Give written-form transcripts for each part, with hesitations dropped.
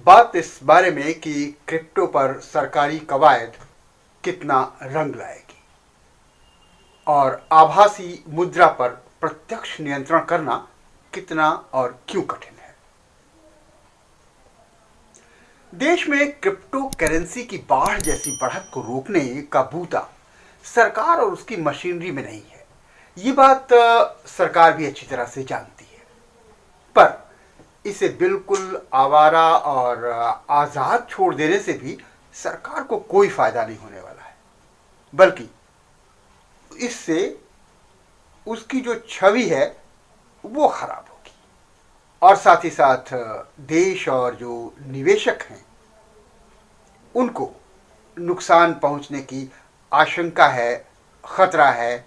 बात इस बारे में कि क्रिप्टो पर सरकारी कवायद कितना रंग लाएगी और आभासी मुद्रा पर प्रत्यक्ष नियंत्रण करना कितना और क्यों कठिन है। देश में क्रिप्टो करेंसी की बाढ़ जैसी बढ़त को रोकने का बूता सरकार और उसकी मशीनरी में नहीं है। ये बात सरकार भी अच्छी तरह से जानती है, पर इसे बिल्कुल आवारा और आजाद छोड़ देने से भी सरकार को कोई फायदा नहीं होने वाला है, बल्कि इससे उसकी जो छवि है वो खराब होगी और साथ ही साथ देश और जो निवेशक हैं उनको नुकसान पहुंचने की आशंका है, खतरा है।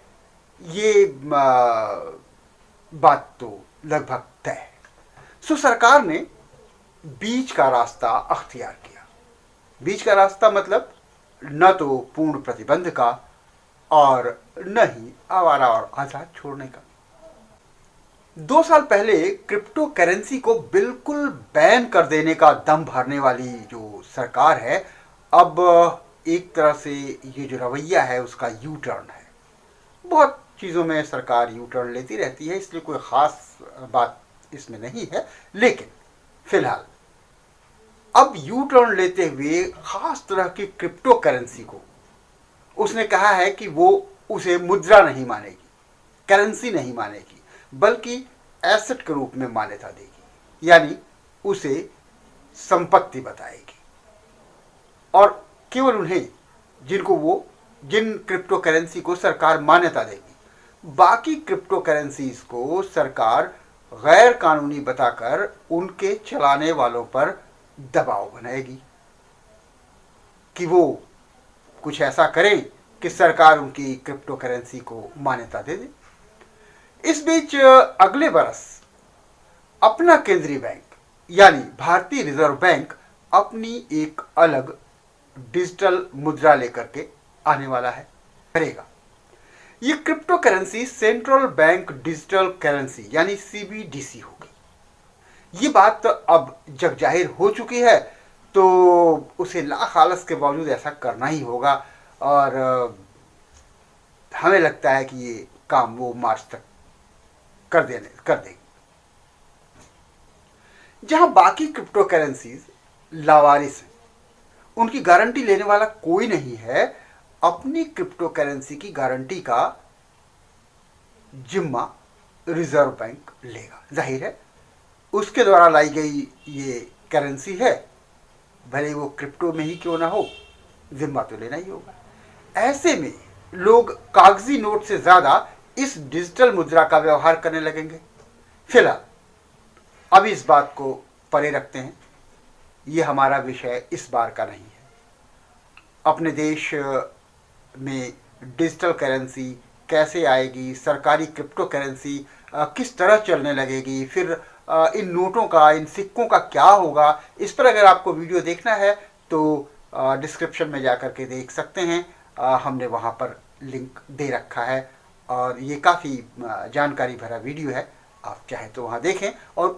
ये बात तो लगभग तय है। सो सरकार ने बीच का रास्ता अख्तियार किया। बीच का रास्ता मतलब न तो पूर्ण प्रतिबंध का और न ही आवारा और आजाद छोड़ने का। 2 साल पहले क्रिप्टो करेंसी को बिल्कुल बैन कर देने का दम भरने वाली जो सरकार है, अब एक तरह से ये जो रवैया है उसका यू टर्न है। बहुत चीज़ों में सरकार यू टर्न लेती रहती है, इसलिए कोई ख़ास बात इसमें नहीं है, लेकिन फिलहाल अब यू टर्न लेते हुए खास तरह की क्रिप्टो करेंसी को उसने कहा है कि वो उसे मुद्रा नहीं मानेगी, करेंसी नहीं मानेगी, बल्कि एसेट के रूप में मान्यता देगी, यानी उसे संपत्ति बताएगी। और केवल उन्हें जिन क्रिप्टो करेंसी को सरकार मान्यता देगी, बाकी क्रिप्टो करेंसीज को सरकार गैर कानूनी बताकर उनके चलाने वालों पर दबाव बनाएगी कि वो कुछ ऐसा करें कि सरकार उनकी क्रिप्टो करेंसी को मान्यता दे दे। इस बीच अगले बरस अपना केंद्रीय बैंक यानी भारतीय रिजर्व बैंक अपनी एक अलग डिजिटल मुद्रा लेकर के आने वाला है, करेगा। ये crypto currency central bank digital currency यानी सीबीडीसी होगी। ये बात अब जग जाहिर हो चुकी है, तो उसे लाख आलस के बावजूद ऐसा करना ही होगा और हमें लगता है कि ये काम वो मार्च तक कर देगी। जहां बाकी क्रिप्टो करेंसीज लावारिस हैं, उनकी गारंटी लेने वाला कोई नहीं है, अपनी क्रिप्टो करेंसी की गारंटी का जिम्मा रिजर्व बैंक लेगा। जाहिर है उसके द्वारा लाई गई ये करेंसी है, भले वो क्रिप्टो में ही क्यों ना हो, जिम्मा तो लेना ही होगा। ऐसे में लोग कागजी नोट से ज्यादा इस डिजिटल मुद्रा का व्यवहार करने लगेंगे। फिलहाल अब इस बात को परे रखते हैं, ये हमारा विषय इस बार का नहीं है। अपने देश में डिजिटल करेंसी कैसे आएगी, सरकारी क्रिप्टो करेंसी किस तरह चलने लगेगी, फिर इन नोटों का, इन सिक्कों का क्या होगा, इस पर अगर आपको वीडियो देखना है तो डिस्क्रिप्शन में जाकर के देख सकते हैं। हमने वहाँ पर लिंक दे रखा है और ये काफ़ी जानकारी भरा वीडियो है, आप चाहें तो वहाँ देखें और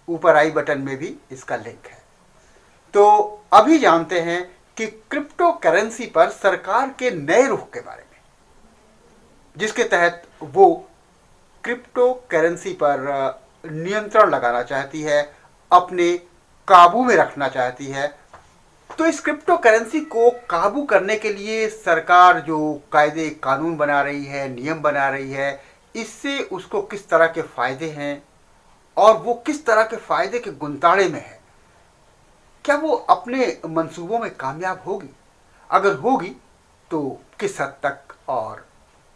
ऊपर आई बटन में भी इसका लिंक है। तो अभी जानते हैं कि क्रिप्टो करेंसी पर सरकार के नए रुख के बारे में, जिसके तहत वो क्रिप्टो करेंसी पर नियंत्रण लगाना चाहती है, अपने काबू में रखना चाहती है। तो इस क्रिप्टो करेंसी को काबू करने के लिए सरकार जो कायदे कानून बना रही है, नियम बना रही है, इससे उसको किस तरह के फायदे हैं और वो किस तरह के फायदे के गुंताड़े में है, क्या वो अपने मंसूबों में कामयाब होगी? अगर होगी तो किस हद तक और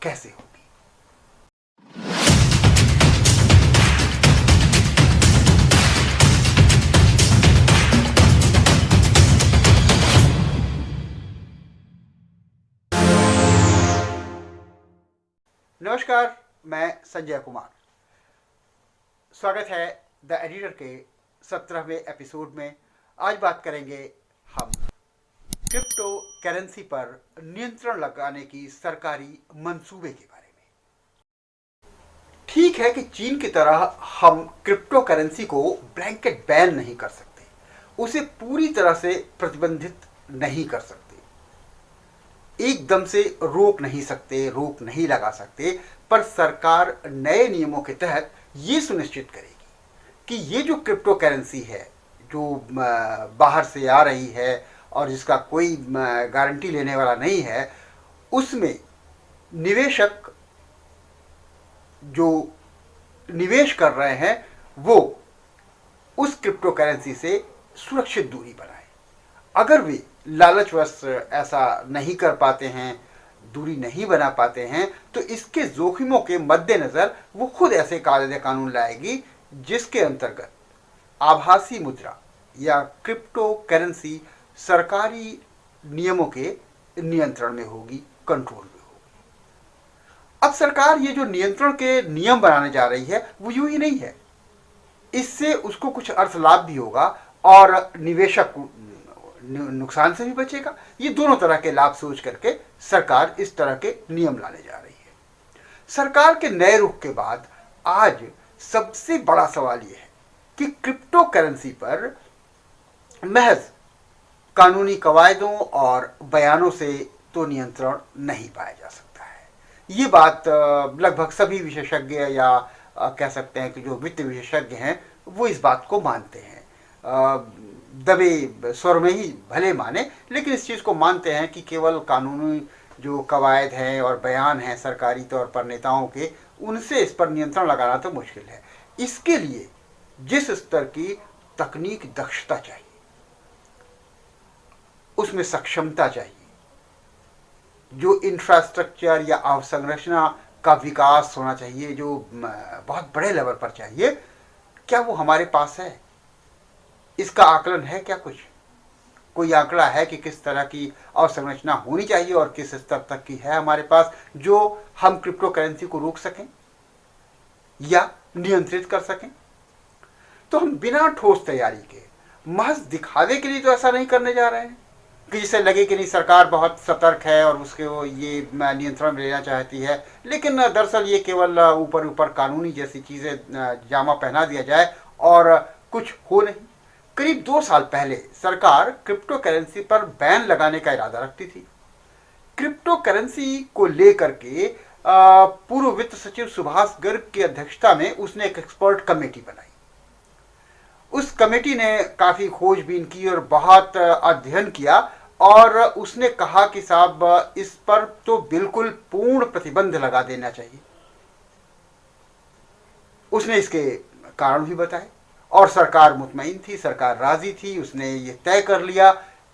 कैसे होगी? नमस्कार, मैं संजय कुमार। स्वागत है द एडिटर के 17वें एपिसोड में। आज बात करेंगे हम क्रिप्टो करेंसी पर नियंत्रण लगाने की सरकारी मंसूबे के बारे में। ठीक है कि चीन की तरह हम क्रिप्टो करेंसी को ब्लैंकेट बैन नहीं कर सकते, उसे पूरी तरह से प्रतिबंधित नहीं कर सकते, एकदम से रोक नहीं सकते, रोक नहीं लगा सकते, पर सरकार नए नियमों के तहत ये सुनिश्चित करेगी कि ये जो क्रिप्टो करेंसी है जो बाहर से आ रही है और जिसका कोई गारंटी लेने वाला नहीं है, उसमें निवेशक जो निवेश कर रहे हैं वो उस क्रिप्टो करेंसी से सुरक्षित दूरी बनाए। अगर वे लालचवश ऐसा नहीं कर पाते हैं, दूरी नहीं बना पाते हैं, तो इसके जोखिमों के मद्देनजर वो खुद ऐसे कायदे कानून लाएगी जिसके अंतर्गत आभासी मुद्रा या क्रिप्टो करेंसी सरकारी नियमों के नियंत्रण में होगी, कंट्रोल में होगी। अब सरकार ये जो नियंत्रण के नियम बनाने जा रही है वो यूं ही नहीं है, इससे उसको कुछ अर्थ लाभ भी होगा और निवेशक नुकसान से भी बचेगा। ये दोनों तरह के लाभ सोच करके सरकार इस तरह के नियम लाने जा रही है। सरकार के नए रुख के बाद आज सबसे बड़ा सवाल यह है कि क्रिप्टो करेंसी पर महज कानूनी कवायदों और बयानों से तो नियंत्रण नहीं पाया जा सकता है। ये बात लगभग सभी विशेषज्ञ या कह सकते हैं कि जो वित्त विशेषज्ञ हैं वो इस बात को मानते हैं, दबे स्वर में ही भले माने, लेकिन इस चीज़ को मानते हैं कि केवल कानूनी जो कवायद हैं और बयान हैं सरकारी तौर पर नेताओं के, उनसे इस पर नियंत्रण लगाना तो मुश्किल है। इसके लिए जिस स्तर की तकनीक दक्षता चाहिए, उसमें सक्षमता चाहिए, जो इंफ्रास्ट्रक्चर या अवसंरचना का विकास होना चाहिए जो बहुत बड़े लेवल पर चाहिए, क्या वो हमारे पास है? इसका आकलन है क्या? कोई आंकड़ा है कि किस तरह की अवसंरचना होनी चाहिए और किस स्तर तक की है हमारे पास जो हम क्रिप्टो करेंसी को रोक सकें या नियंत्रित कर सकें? तो हम बिना ठोस तैयारी के महज दिखावे के लिए तो ऐसा नहीं करने जा रहे हैं कि जिससे लगे कि नहीं सरकार बहुत सतर्क है और उसके वो ये नियंत्रण में लेना चाहती है, लेकिन दरअसल ये केवल ऊपर ऊपर कानूनी जैसी चीज़ें जामा पहना दिया जाए और कुछ हो नहीं। करीब 2 साल पहले सरकार क्रिप्टो करेंसी पर बैन लगाने का इरादा रखती थी। क्रिप्टो करेंसी को लेकर के पूर्व वित्त सचिव सुभाष गर्ग की अध्यक्षता में उसने एक एक्सपर्ट कमेटी बनाई। उस कमेटी ने काफ़ी खोजबीन की और बहुत अध्ययन किया और उसने कहा कि साहब इस पर तो बिल्कुल पूर्ण प्रतिबंध लगा देना चाहिए। उसने इसके कारण भी बताए और सरकार मुतमईन थी, सरकार राजी थी। उसने ये तय कर लिया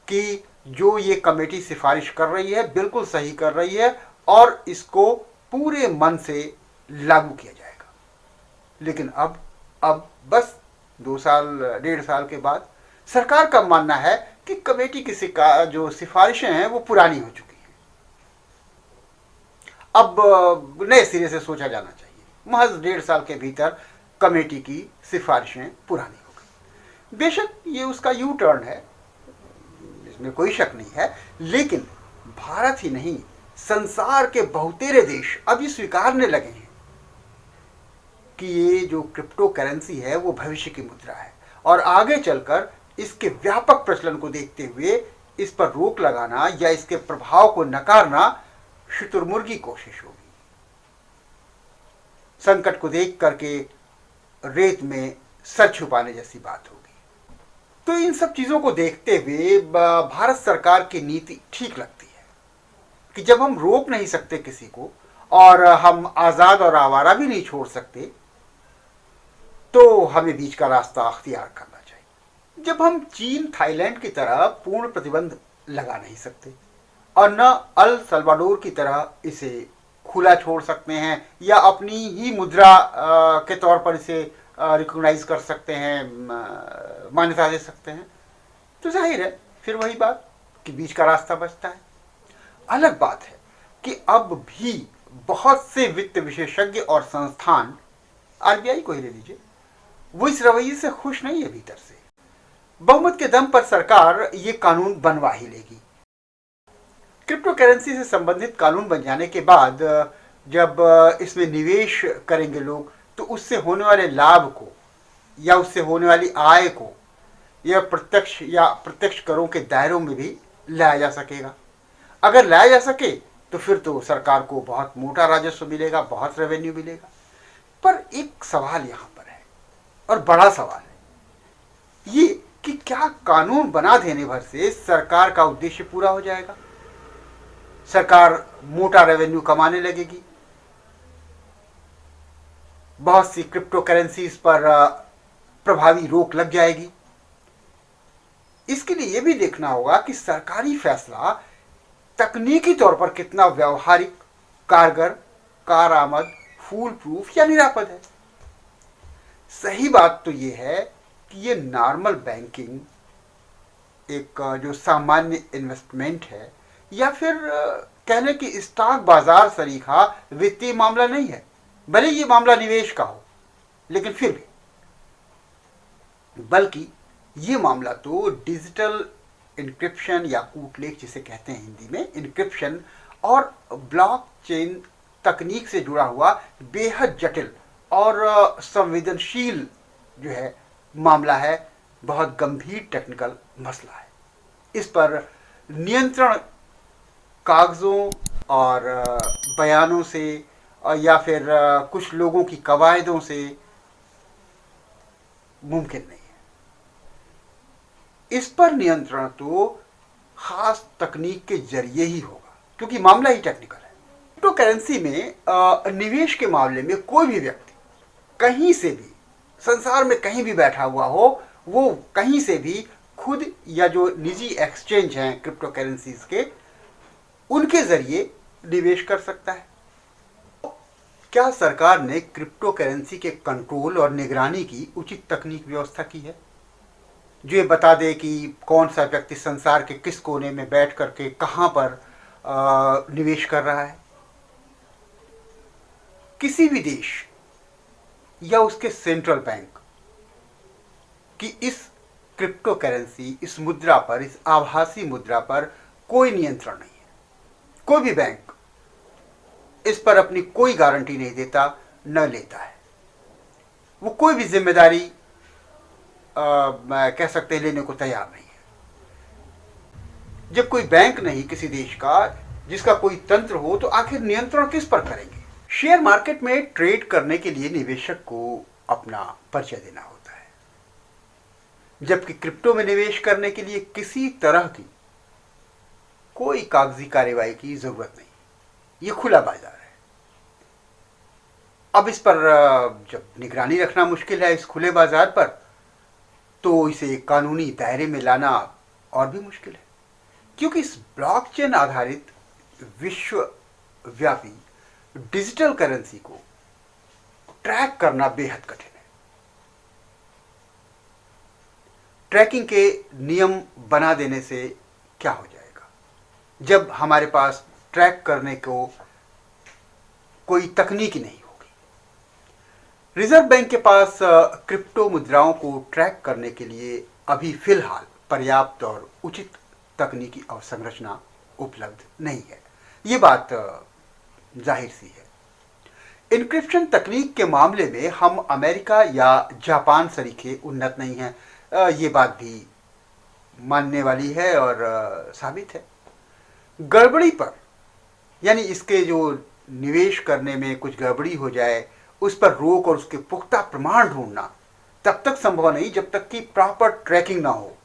कि जो ये कमेटी सिफारिश कर रही है बिल्कुल सही कर रही है और इसको पूरे मन से लागू किया जाएगा। लेकिन अब बस 2 साल 1.5 साल के बाद सरकार का मानना है कि कमेटी की जो सिफारिशें हैं वो पुरानी हो चुकी हैं, अब नए सिरे से सोचा जाना चाहिए। महज 1.5 साल के भीतर कमेटी की सिफारिशें पुरानी हो गई। बेशक ये उसका यू टर्न है, इसमें कोई शक नहीं है, लेकिन भारत ही नहीं संसार के बहुतेरे देश अब ये स्वीकारने लगे हैं कि ये जो क्रिप्टो करेंसी है वो भविष्य की मुद्रा है और आगे चलकर इसके व्यापक प्रचलन को देखते हुए इस पर रोक लगाना या इसके प्रभाव को नकारना शुतुरमुर्गी कोशिश होगी। संकट को देख करके रेत में सर छुपाने जैसी बात होगी। तो इन सब चीज़ों को देखते हुए भारत सरकार की नीति ठीक लगती है कि जब हम रोक नहीं सकते किसी को और हम आज़ाद और आवारा भी नहीं छोड़ सकते, तो हमें बीच का रास्ता अख्तियार करना चाहिए। जब हम चीन थाईलैंड की तरह पूर्ण प्रतिबंध लगा नहीं सकते और न अल सल्वाडोर की तरह इसे खुला छोड़ सकते हैं या अपनी ही मुद्रा के तौर पर इसे रिकॉग्नाइज कर सकते हैं, मान्यता दे सकते हैं, तो जाहिर है फिर वही बात कि बीच का रास्ता बचता है। अलग बात है कि अब भी बहुत से वित्त विशेषज्ञ और संस्थान, आरबीआई को ही ले लीजिए, वो इस रवैये से खुश नहीं है भीतर से। बहुमत के दम पर सरकार ये कानून बनवा ही लेगी। क्रिप्टो करेंसी से संबंधित कानून बन जाने के बाद जब इसमें निवेश करेंगे लोग, तो उससे होने वाले लाभ को या उससे होने वाली आय को यह प्रत्यक्ष या प्रत्यक्ष करों के दायरों में भी लाया जा सकेगा। अगर लाया जा सके तो फिर तो सरकार को बहुत मोटा राजस्व मिलेगा, बहुत रेवेन्यू मिलेगा। पर एक सवाल यहाँ पर है, और बड़ा सवाल है ये कि क्या कानून बना देने भर से सरकार का उद्देश्य पूरा हो जाएगा? सरकार मोटा रेवेन्यू कमाने लगेगी, बहुत सी क्रिप्टो करेंसीज पर प्रभावी रोक लग जाएगी। इसके लिए यह भी देखना होगा कि सरकारी फैसला तकनीकी तौर पर कितना व्यवहारिक, कारगर, कारआमद, फूल प्रूफ या निरापद है। सही बात तो यह है कि ये नॉर्मल बैंकिंग, एक जो सामान्य इन्वेस्टमेंट है, या फिर कह लें कि स्टॉक बाजार सरीखा वित्तीय मामला नहीं है। भले ये मामला निवेश का हो, लेकिन फिर भी, बल्कि ये मामला तो डिजिटल इनक्रिप्शन या कूटलेख जिसे कहते हैं हिंदी में, इनक्रिप्शन और ब्लॉकचेन तकनीक से जुड़ा हुआ बेहद जटिल और संवेदनशील जो है मामला है। बहुत गंभीर टेक्निकल मसला है। इस पर नियंत्रण कागजों और बयानों से या फिर कुछ लोगों की कवायदों से मुमकिन नहीं है। इस पर नियंत्रण तो खास तकनीक के जरिए ही होगा, क्योंकि मामला ही टेक्निकल है। क्रिप्टो करेंसी में निवेश के मामले में कोई भी व्यक्ति कहीं से भी, संसार में कहीं भी बैठा हुआ हो, वो कहीं से भी खुद या जो निजी एक्सचेंज हैं क्रिप्टो करेंसीज के, उनके जरिए निवेश कर सकता है। क्या सरकार ने क्रिप्टो करेंसी के कंट्रोल और निगरानी की उचित तकनीक व्यवस्था की है, जो ये बता दे कि कौन सा व्यक्ति संसार के किस कोने में बैठ करके कहां पर निवेश कर रहा है? किसी भी देश या उसके सेंट्रल बैंक की इस क्रिप्टो करेंसी, इस मुद्रा पर, इस आभासी मुद्रा पर कोई नियंत्रण नहीं है। कोई भी बैंक इस पर अपनी कोई गारंटी नहीं देता, न लेता है। वो कोई भी जिम्मेदारी कह सकते हैं लेने को तैयार नहीं है। जब कोई बैंक नहीं किसी देश का, जिसका कोई तंत्र हो, तो आखिर नियंत्रण किस पर करेंगे? शेयर मार्केट में ट्रेड करने के लिए निवेशक को अपना परिचय देना होता है, जबकि क्रिप्टो में निवेश करने के लिए किसी तरह की कोई कागजी कार्यवाही की जरूरत नहीं। ये खुला बाजार है। अब इस पर जब निगरानी रखना मुश्किल है, इस खुले बाजार पर, तो इसे कानूनी दायरे में लाना और भी मुश्किल है, क्योंकि इस ब्लॉकचेन आधारित विश्वव्यापी डिजिटल करेंसी को ट्रैक करना बेहद कठिन है। ट्रैकिंग के नियम बना देने से क्या हो जाएगा जब हमारे पास ट्रैक करने को कोई तकनीक ही नहीं होगी? रिजर्व बैंक के पास क्रिप्टो मुद्राओं को ट्रैक करने के लिए अभी फिलहाल पर्याप्त और उचित तकनीकी अवसंरचना उपलब्ध नहीं है। ये बात जाहिर सी है। इनक्रिप्शन तकनीक के मामले में हम अमेरिका या जापान सरीखे उन्नत नहीं हैं। ये बात भी मानने वाली है और साबित है। गड़बड़ी पर, यानी इसके जो निवेश करने में कुछ गड़बड़ी हो जाए, उस पर रोक और उसके पुख्ता प्रमाण ढूंढना तब तक संभव नहीं जब तक कि प्रॉपर ट्रैकिंग ना हो,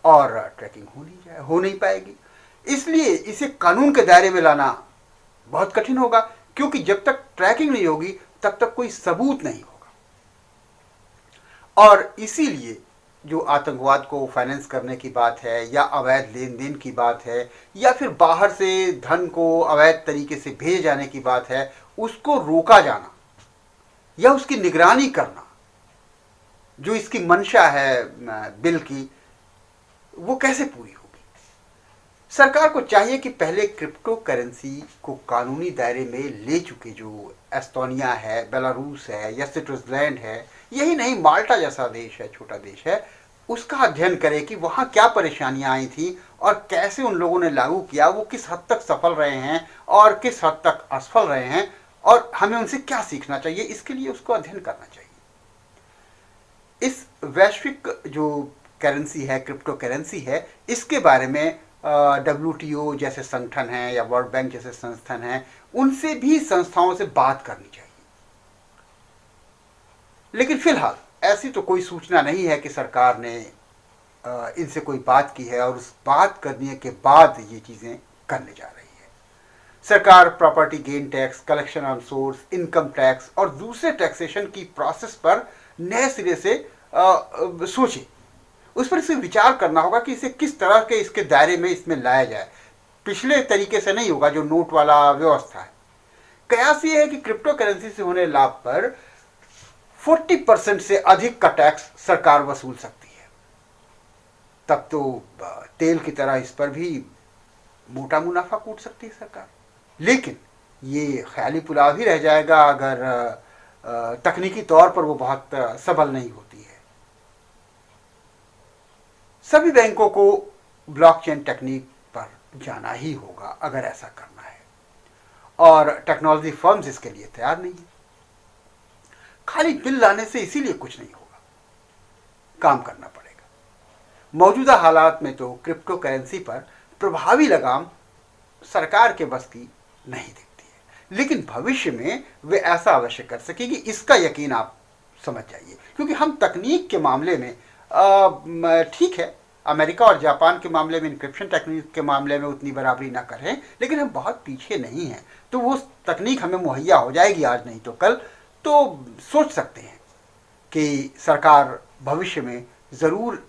और ट्रैकिंग हो नहीं पाएगी। इसलिए इसे कानून के दायरे में लाना बहुत कठिन होगा, क्योंकि जब तक ट्रैकिंग नहीं होगी तब तक कोई सबूत नहीं होगा। और इसीलिए जो आतंकवाद को फाइनेंस करने की बात है, या अवैध लेन देन की बात है, या फिर बाहर से धन को अवैध तरीके से भेजे जाने की बात है, उसको रोका जाना या उसकी निगरानी करना, जो इसकी मंशा है बिल की, वो कैसे पूरी होगी? सरकार को चाहिए कि पहले क्रिप्टो करेंसी को कानूनी दायरे में ले चुके जो एस्टोनिया है, बेलारूस है या स्विट्जरलैंड है, यही नहीं माल्टा जैसा देश है, छोटा देश है, उसका अध्ययन करे कि वहाँ क्या परेशानियाँ आई थी और कैसे उन लोगों ने लागू किया, वो किस हद तक सफल रहे हैं और किस हद तक असफल रहे हैं, और हमें उनसे क्या सीखना चाहिए। इसके लिए उसको अध्ययन करना चाहिए। इस वैश्विक जो करेंसी है, क्रिप्टो करेंसी है, इसके बारे में WTO जैसे संगठन हैं या वर्ल्ड बैंक जैसे संस्थान हैं, उनसे भी संस्थाओं से बात करनी चाहिए। लेकिन फिलहाल ऐसी तो कोई सूचना नहीं है कि सरकार ने इनसे कोई बात की है और उस बात करने के बाद ये चीज़ें करने जा रही है। सरकार property gain tax, collection on source, income tax और दूसरे टैक्सेशन की प्रोसेस पर नए सिरे से सोचे। उस पर इसे विचार करना होगा कि इसे किस तरह के इसके दायरे में इसमें लाया जाए। पिछले तरीके से नहीं होगा जो नोट वाला व्यवस्था है। कयास ये है कि क्रिप्टो करेंसी से होने लाभ पर 40% से अधिक का टैक्स सरकार वसूल सकती है। तब तो तेल की तरह इस पर भी मोटा मुनाफा कूट सकती है सरकार। लेकिन ये ख्याली पुलाव ही रह जाएगा अगर तकनीकी तौर पर वो बहुत सबल नहीं होती है। सभी बैंकों को ब्लॉकचेन टेक्निक पर जाना ही होगा अगर ऐसा करना है, और टेक्नोलॉजी फर्म्स इसके लिए तैयार नहीं है। खाली बिल लाने से इसीलिए कुछ नहीं होगा, काम करना पड़ेगा। मौजूदा हालात में तो क्रिप्टो करेंसी पर प्रभावी लगाम सरकार के बस की नहीं दिखती है, लेकिन भविष्य में वे ऐसा अवश्य कर सकेगी, इसका यकीन आप समझ जाइए। क्योंकि हम तकनीक के मामले में ठीक है, अमेरिका और जापान के मामले में, इंक्रिप्शन टेक्निक के मामले में उतनी बराबरी ना करें, लेकिन हम बहुत पीछे नहीं हैं। तो वो तकनीक हमें मुहैया हो जाएगी आज नहीं तो कल। तो सोच सकते हैं कि सरकार भविष्य में ज़रूर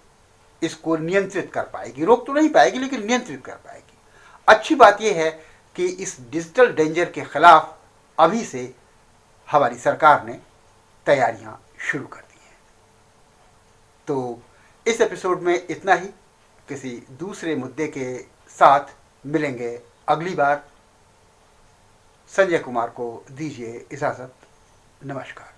इसको नियंत्रित कर पाएगी, रोक तो नहीं पाएगी लेकिन नियंत्रित कर पाएगी। अच्छी बात यह है कि इस डिजिटल डेंजर के खिलाफ अभी से हमारी सरकार ने तैयारियां शुरू कर दी हैं। तो इस एपिसोड में इतना ही। किसी दूसरे मुद्दे के साथ मिलेंगे अगली बार। संजय कुमार को दीजिए इजाज़त। नमस्कार।